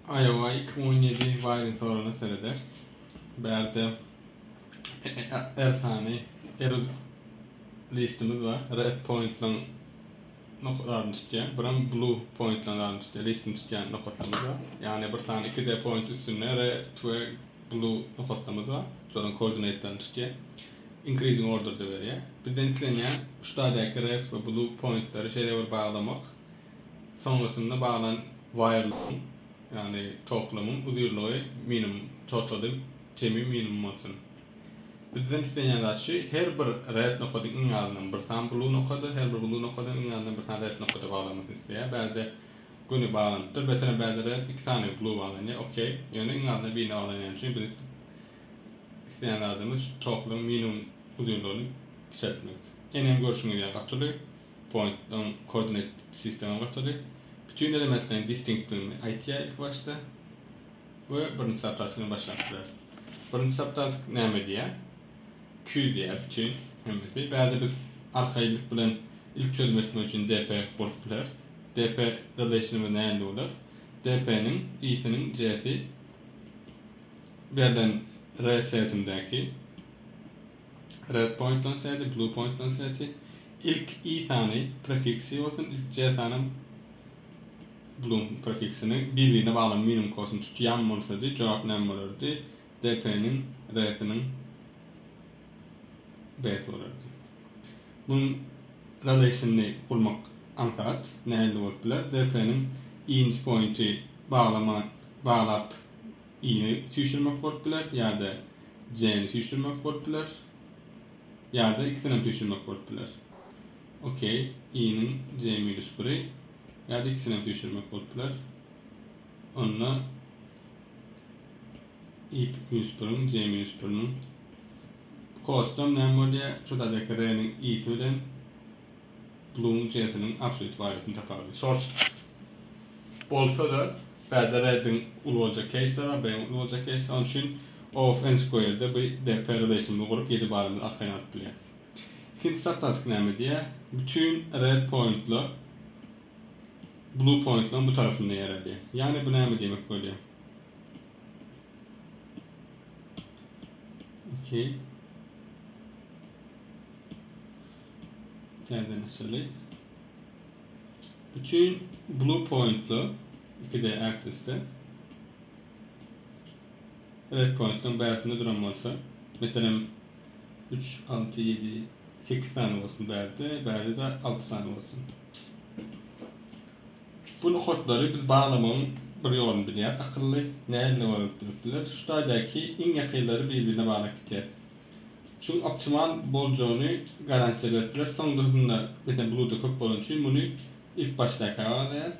Iowa 2017 Wiring oranı sereders. Berde erfani error listimiz var. Red point'lan noktalarını tutgan, biram blue point'larını tutgan listini tutgan noktalarımız var. Yani bir tane 2D point üstüne red ve blue noktalarımız var. Sonra koordinatlarını tutgan. Increasing order'da veriyor. Bizden istenen şu tadaki red ve blue point'ları şeyle bağlamak. Sonrasında bağlanan wire'ların yani toplamın uzunluğu minimum total'ın cemi minimum olsun. Bizden istenen şey her bir red noktanın ňalynyň bir tane blue noktada, her bir blue noktanın ňalynyň bir tane red noktada bağlamasını isteýär. Bäde güni bağlantyr. Mesela bäde red 2 tane blue bağlanýar. Okey. Ýöne ňalynyň birine bağlanýan üçin biz istenen adamız toplam minimum uzunluğunu kısaltmak. Enem görüşüňize gatnaşyk. Point'dan koordinat sistemi gatnaşyk. Bütün elementlerin distinct bölümü aytýar ilk başta ve birinci subtask'ını başlatdylar. Birinci subtask näme diýär? Q diýär bütün hemmesi. Bäde biz arkaýlyk bilen ilk çözüm etmek üçin DP bolup biler. DP relation'ı näme bolar? DP'nin i'sinin j'si berden R setindäki red point'dan seti, blue point'dan seti ilk i tane prefiksi olsun, ilk c tane blue prefiksini birbirine bağlı minimum kosun tutyan bolsady, cevap näme bolardy? DP'nin R'sinin B'si bolardy. Bunun relation'ny kurmak ansat näme bolup biler? DP'nin i'nji point'i bağlap i'ni tüýşürmek bolup biler, ýa-da c'ni tüýşürmek bolup biler, ýa-da ikisini tüýşürmek bolup biler. Okey, i'nin c-1'i ýa-da ikisini tüýşürmek bolup biler. Onda i-1'in c-1'in kostum näme bolýar? Şuradaky r'nin i'si bilen blue'un c'sinin absolute variasyny tapabilir. Source bolsa da bäde r'nin ulu boljak case var, b'nin ulu boljak case. Onun üçin of n square'da bu dp relation'y gurup 7 barymyny arkaýa atyp bilýär. İkinci subtask näme diýär? Bütün red point'la blue point'la bu tarafynda ýer alýar. Yani bu näme demek bolýar? Okey. Täze nasıl? Bütün blue point'la 2D axis'te red point'ın bärisinde duran bolsa, meselem 3, 6, 7, 8 tane olsun bärde de 6 tane olsun. Bu noktaları biz bağlamanın bir ýolunu bilýär. Akylly näme bolup bilýär? Şu taýdaki iň ýakynlary bir-birine bağlap gitýär. Şu optimal boljagyny garantiýa berýär. Soňdasynda mesela bluetooth köp bolan üçin muny ilk başdaky alýar.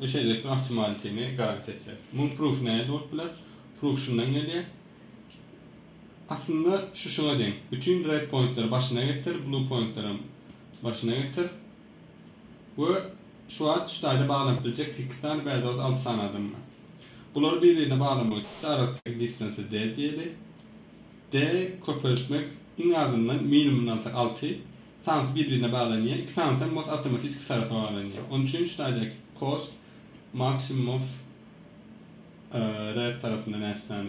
Bu şeýle optimalityny garantiýa etýär. Bunun proof näme bolup bilýär? Proof şundan gelýär. Aslında şuna deň. Bütün red point'leri başyna getir, blue point'leri başyna getir. We şu an şu taýda bağlanıp biljek 8 tane bäde 6 tane adam var. Bulary bir-birine bağlamak aralyk distance d diýeli. D köpeltmek iň azyndan minimum 6 tane bir-birine bağlanýar. 2 tane mos awtomatik iki tarafa bağlanýar. Onun üçin şu taýdaky cost maximum of red tarafından nästan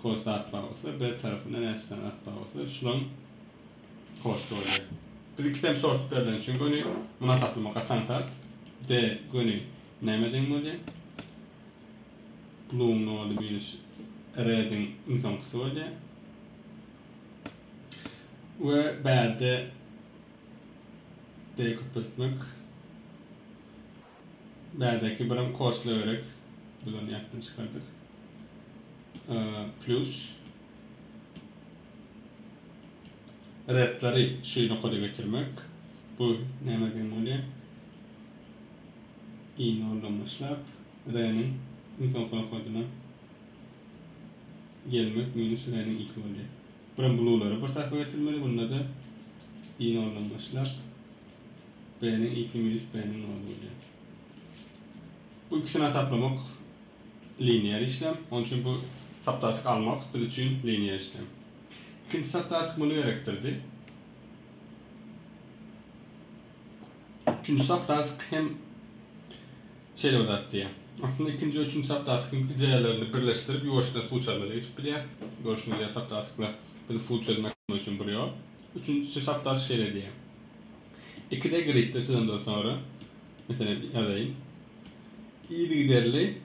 cost atmak bolsa, B tarafından nästan atmak bolsa, şulan cost bolýar. Biz iki tane sort berilen üçin göni buna taplamak atantat. D göni näme deň bolýar? Blue'un olu minus R'den insoňky bolýar. We bäde D köpeltmek bädeki birim costly örek bulan ýakyn çykardyk. Plus redleri şu noktada getirmek. Bu näme deň bolýar? i'ni orlanmaşlap r'nin insoňky kodyna gelmek minus r'nin ilki bolýar. Birim blue'lary bir tarafa getirmeli, bunda da i'ni orlanmaşlap b'nin ilki minus b'nin bolýar. Bu ikisini taplamak linear işlem. Onun için bu subtask almak biz üçün linear işlem. İkinci subtask bunu gerektirdi. Üçüncü subtask hem şeyle uzattı ya. Aslında ikinci ve üçüncü subtask'ın ideyalarını birleştirip yoğuşta full çözmeyle geçip biliyor. Görüşünüz ya subtask'la bir full çözmek için buluyor. Üçüncüsü subtask şeyle diye. 2'de grid'de çizimden sonra mesela yazayım. İyi liderli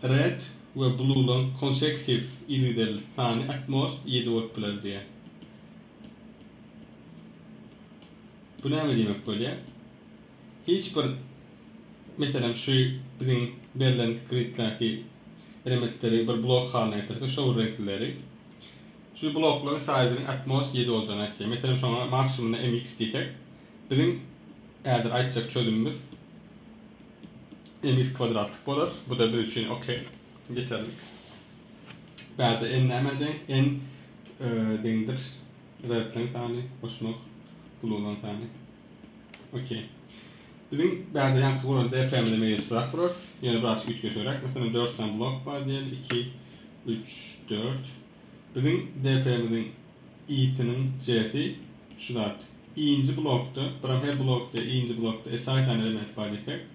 red ve blue'dan consecutive iyi liderli tane at most 7 output'lar diye. Bu ne demek böyle? Hiçbir mesela şu bizim verilen grid'lerdeki elementleri bir blok haline getirsek, şu renkleri. Şu blokların size'ının at most 7 olacağını aytayım. Mesela şu an maksimumda mx diyecek. Bizim eğer aytacak çözümümüz mx kvadratlık olur. Bu da bir için okey. Yeterli. Berde en nemeden en dendir. Red'len tane, hoşmak, blue'lan tane. Okey. Bizim berde yankı vuran DPM'de meclis bırakırız. Yani birazcık 3 göçerek. Mesela 4 tane blok var diyelim. 2, 3, 4. Bizim DPM'nin i'sinin c'si şular. İ'inci blokta, her blokta, i'inci blokta esay tane element var diyecek.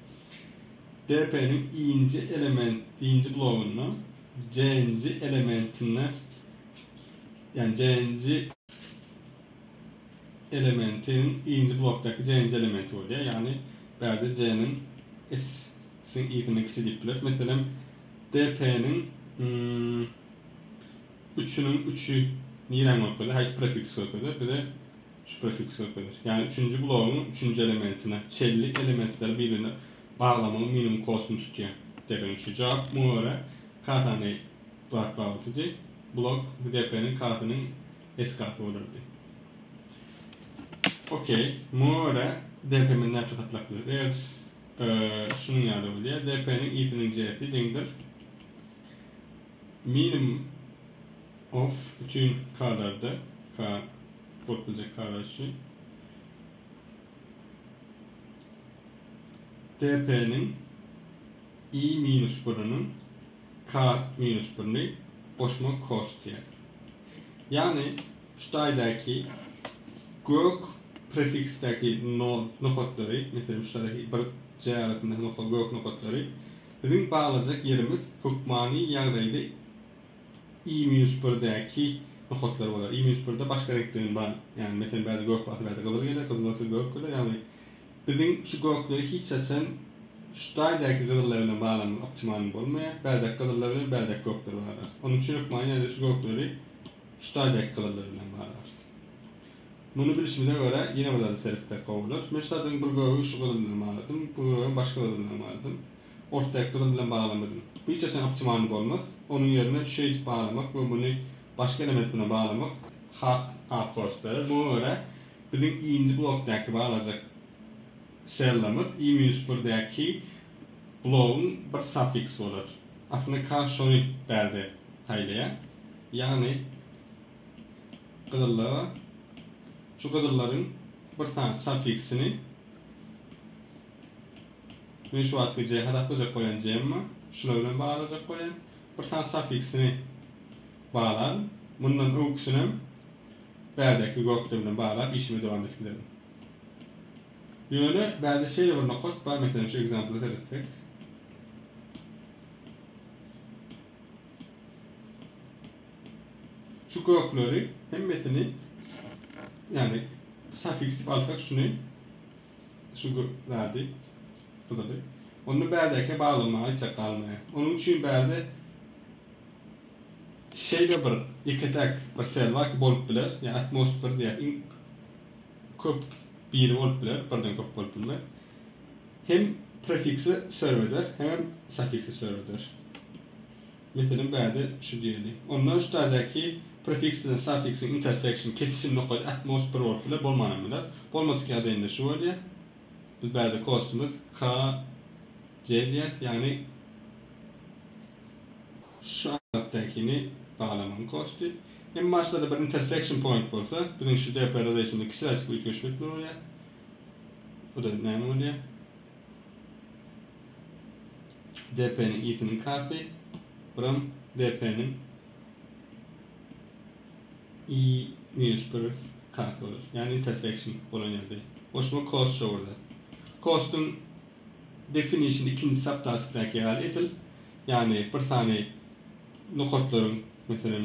DP'nin i'inci bloğunu c'inci elementine, yani c'inci elementin i'inci bloktaki c'inci elementi oluyor. Yani berde c'nin s'in i'nin ikisi dipilir. Mesela DP'nin 3'ünün 3'ü niren okudur, hayır prefiks okudur, bir de şu prefiks okudur. Yani 3. bloğun 3. elementine, çellik elementler birbirine bağlamalı minimum kostunu tutuyor. DP'nin şu cevap buna göre k tane bağlıtıcı blok DP'nin kartının S kartı olurdu. Okey. Buna göre DP'nin ne tutaklıdır? Eğer şunun yardı oluyor. DP'nin i'nin c'si dendir. Minimum of bütün k'larda k buluculacak k'lar için DP'nin i minus 1'inin k minus 1'ini boşma cost diye. Yani şuradaki gök prefiksteki noktaları, mesela şuradaki bir c arasındaki gök noktaları bizim bağlayacak yerimiz hukmani yerdeydi. i-1'deki noktaları var. i-1'de başka renklerin var. Yani mesela berde gök var, berde kılır gelir, kılırsa gök gelir. Yani bizim şu gökleri hiç açan şuradaki kılırlarına bağlamı optimal olmaya, berdeki kılırlarına berdeki gökleri bağlar. Onun için hukmani yerde şu gökleri şuradaki kılırlarına bağlar. Bunu bilişimize göre yine burada da serifte kovulur. Mesela bir göğü şu kılırlarına bağladım, bu göğü başka kılırlarına bağladım. Ortaya kılırlarına bağlamadım. Bu hiç açan optimal olmaz. Onun yerine şey bağlamak ve bunu başka elementine bağlamak half cost verir. Buna göre bizim i'inci bloktaki bağlayacak cell'ımız i-1'deki bloğun bir suffix olur. Aslında k şunu berdi taylaya. Yani kıdırlığa şu kıdırların bir tane suffixini ben şu atki c'ye hadaplayacak koyan c'yim şuna bağlayacak koyan bir tane suffixini bağlar. Bundan öyküsünü berdeki göklerine bağlar, işime devam etkilerim. Yöne berde şeyle bir nokot var. Mesela şu example'da etsek. Şu gökleri hemmesini yani suffix alsak şunu şu göklerdi bu da değil. Onu berdeki bağlamaya hiç kalmaya. Onun için berde şeyle bir iketek bir sel var ki bolup bilir. Yani atmosfer diye köp bir olup bilir, birden köp olup bilir. Hem prefiksi server hem suffiksi server. Mesela berde şu diyelim. Ondan şu tadaki prefixin suffixin intersection ketişim nokta atmosfer olup bilir, bolmanamılar. Bolmadık adayında şu oluyor. Biz berde kostumuz k c diye yani şu anlattakini bağlamanın kostu. En başta da bir intersection point olsa, bizim şu DP relation'da kişiler açık bir göçmek oluyor. O da ne oluyor? DP'nin i'sinin k'si, buram DP'nin i minus 1 k'si olur. Yani intersection olan yerde. Hoşuma cost şu orada. Cost'un definition ikinci subtask'daki hal etil. Yani bir tane nokotların mesela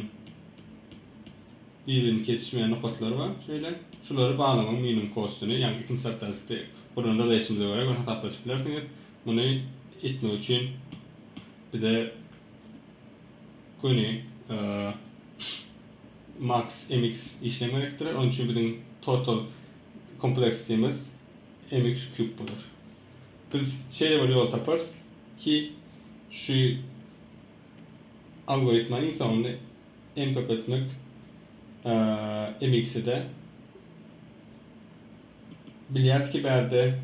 birbirini kesişmeyen nokotlar var. Şöyle şuları bağlama minimum cost'unu yani ikinci subtask'ta bunun relation'da olarak onu hesaplatıplar. Bunu etmek için bir de konu max mx işlem gerektirir. Onun için bizim total kompleksitemiz mx küp bulur. Biz şöyle bir yol taparız ki şu algoritmanın sonunda en köp etmek mx'i de biliyat ki berde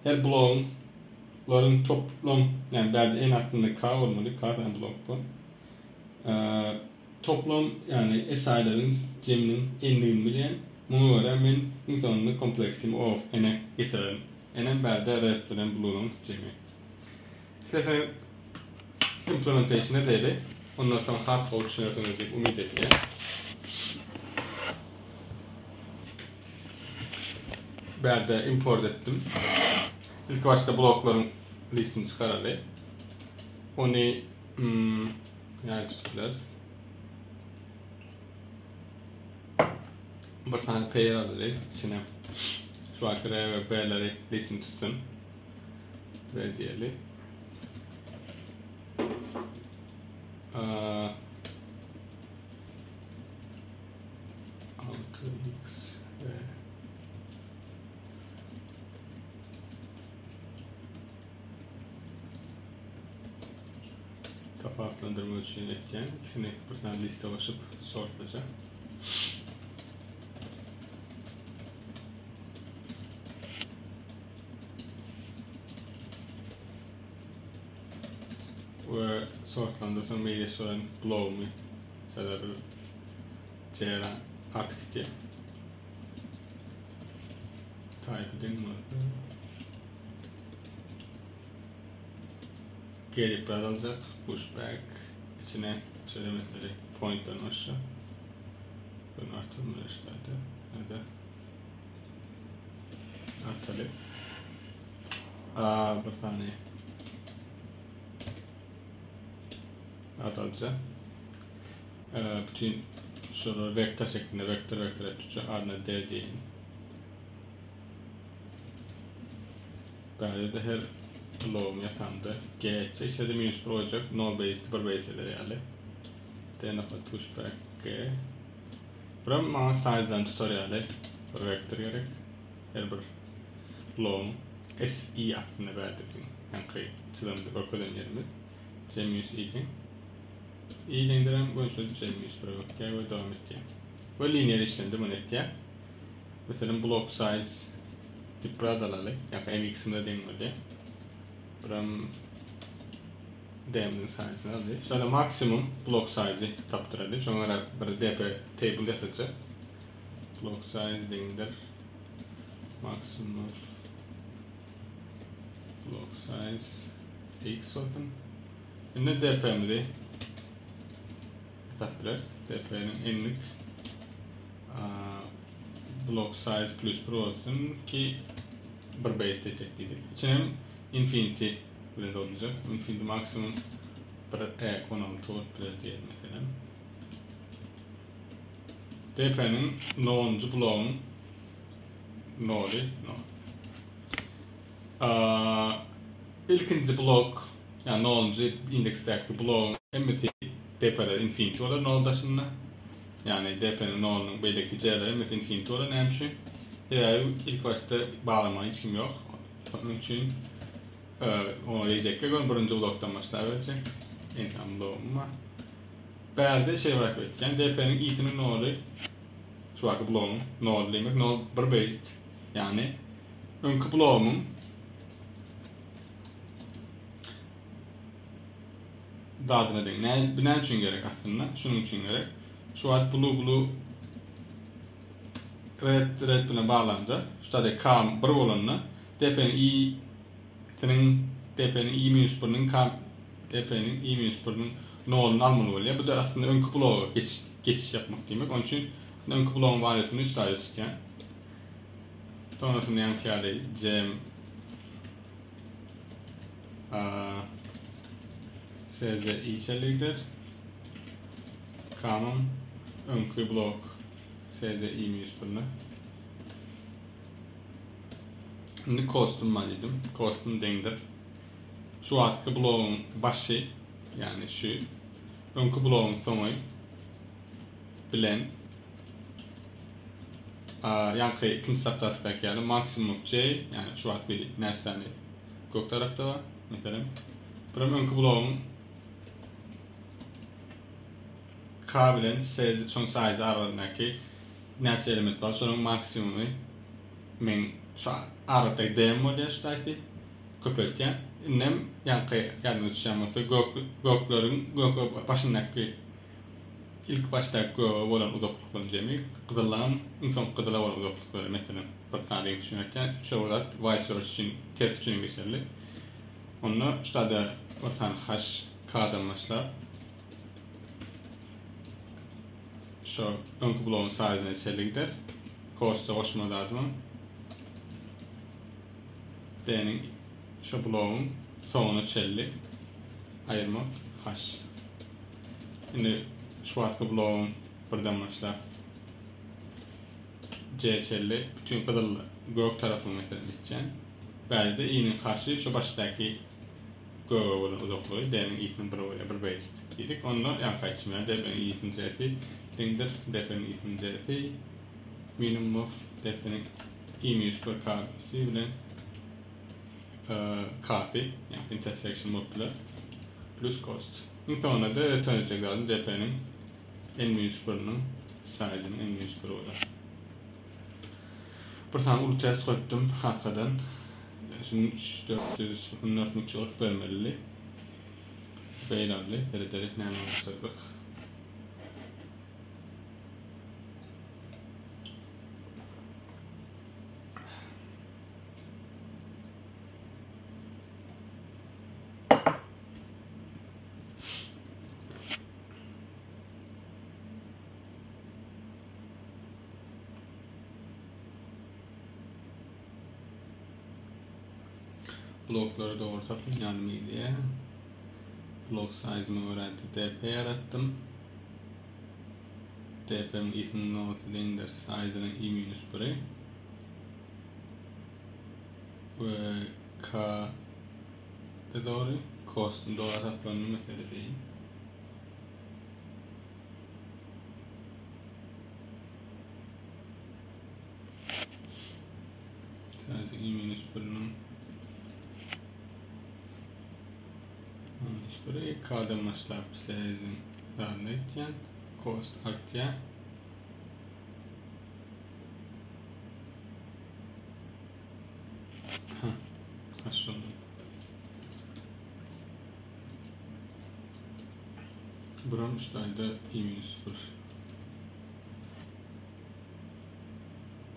her bloğların toplam yani berde en aklında k olmalı. K'dan blok bu. Toplam yani SI'ların ceminin enliğini bilen bunu göre ben insanın kompleksimi of ene getiririm. Enen berde reddiren bloğun cemi. Size implementation'a değil. Ondan sonra hard code düşünürsünüz diye umut ediyorum. Berde import ettim. İlk başta blokların listini çıkaralım. Onu yani tutuyoruz. Bir tane pair alalım. İçine şu akre ve b'leri listini tutsun. Ve diyelim. 6x ve kapaklandırma için etken ikisini bir tane liste başıp sortlayacak. Ve sortlandırsam media soran blow mu sebep c'ra artık diye type edin mi? Gelip biraz alacak pushback içine söylemeleri point'ların aşağı bunu artırma işlerde ya da artalı bir tane adalca bütün şunu vektör şeklinde vektör tutacak ardına d diyelim. Böyle de her blow'um yatandı. G etse istediğimiz project null based bir base'leri yani. D nokta pushback G. Buram bana size'dan tutorial'e bir vektör gerek. Her bir blow'um SI aslında verdim. Yani çılımdı bir kodun yerimiz. Cemius i'den. i'den direm bu şöyle cemius project ve devam edeceğim. Böyle lineer işlemde bunu edeceğim. Mesela block size tip alalım. Yani mx'imde değil mi? Buram D'nin size'ını alayım. Şöyle maksimum block size'i taptıralım. Sonra bir dp table yapacak. Block size değildir. Maximum of block size x olsun. Şimdi dp'mde taptırır. dp'nin enlik block size plus pro olsun ki bir base diyecektik. İçine infinity böyle olacak. Infinity maksimum bir e16 olabilir diyelim mesela. dp'nin noncu bloğun noli ilkinci blok yani noncu indeksteki bloğun emisi dp'ler infinity olur nol dışında. Yani dp'nin nolunun beydeki c'leri emisi infinity olur ne için? Yani ilk başta bağlama hiç kim yok. Onun için onu diyecekler. Ben birinci bloktan başlayacak. İnsan bloğuma. Berde şey olarak bekleyen dp'nin i'tinin nolu şu anki bloğumun nol demek. Nol bir based. Yani önkü bloğumun dağdına denk. Ne için gerek aslında? Şunun için gerek. Şu an blue red buna bağlandı. Şu da k bir olanına dp'nin i dp'nin i minus 1'nin dp'nin i minus 1'nin nol'unu almalı oluyor. Bu da aslında önkü bloğa geçiş yapmak demek. Onun için önkü bloğun varyasını 3 tane iken sonrasında yankı yani cem CZI çelidir. K'nın önkü blok CZI -1'ni. Şimdi cost'um var dedim. Cost'um dendir. Şu atkı bloğun başı, yani şu önkü bloğun sonu bilen yankı ikinci saptası belki yani maksimum C, yani şu atkı bir nesneni gök tarafta var mesela. Buram önkü bloğun K bilen son size aralarındaki neçe element var. Sonun maksimumu men şu aradaki D model şuradaki köpürtken nem yankı yani uçuşaması göklerin başındaki ilk baştaki olan uzaklıkların cemi kıdılağın insan kıdılağı olan uzaklıkları mesela bir tane renk düşünürken şovlar vice versa için ters için geçerli. Onu işte de bir tane hash K'dan başlar. Şu önkü bloğun size'ine içeri gider. Cost'a hoşuma dağıtmam. D'nin şu bloğun sonunu çelli ayırmak hash. Şimdi şu arka bloğun buradan başlar. C çelli bütün kıdıl gök tarafını mesela gideceğim. Belki de i'nin karşı şu baştaki gök olan uzaklığı D'nin i'nin bir base dedik. Onu yan kaçmaya D'nin i'nin C'si dendir. D'nin i'nin C'si minimum of D'nin i-1 K'si bilen kafi, yani intersection modları plus cost. Sonra da return edecek lazım DP'nin n-1'nin size'inin n-1 olur. Bir tane ulu test koydum arkadan. Şimdi 414 çılık vermeli. Fail'li, derederek ne anlamıştık. Blokları doğurtapın yanımı diye blok size'ımı öğrendi. DP yarattım. DP'nin ithinin olsun size'ının i-1'i ve K de doğru cost'un doğru ataplarını mesela değil. Size i-1'nin buraya K'dan başlayıp size'in dağılırken cost artıya aşağı buranın üstteydi i-0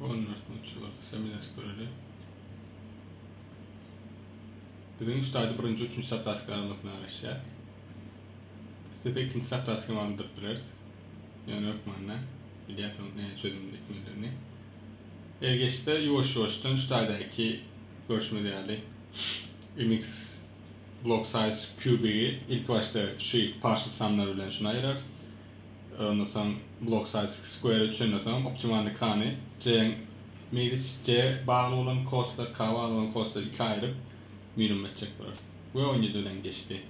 14 uçuyor semiletik böyle bizim üstteydi birinci üçüncü saptası kararmasına araşacağız. Size ikinci saptası kararmasını biliriz. Yani yok manna biliyorsanız ne çözümün ekmelerini. Geçti yavaş yavaştan üstteydi görüşme değerli mx block size cube'yi ilk başta şu partial sum'lar bilen şuna ayırır. Ondan sonra block size square için optimal K'ni C bağlı olan cost'lar, K bağlı olan cost'lar 2 ayırıp minimum edecek var. Ve 17 dönem geçti.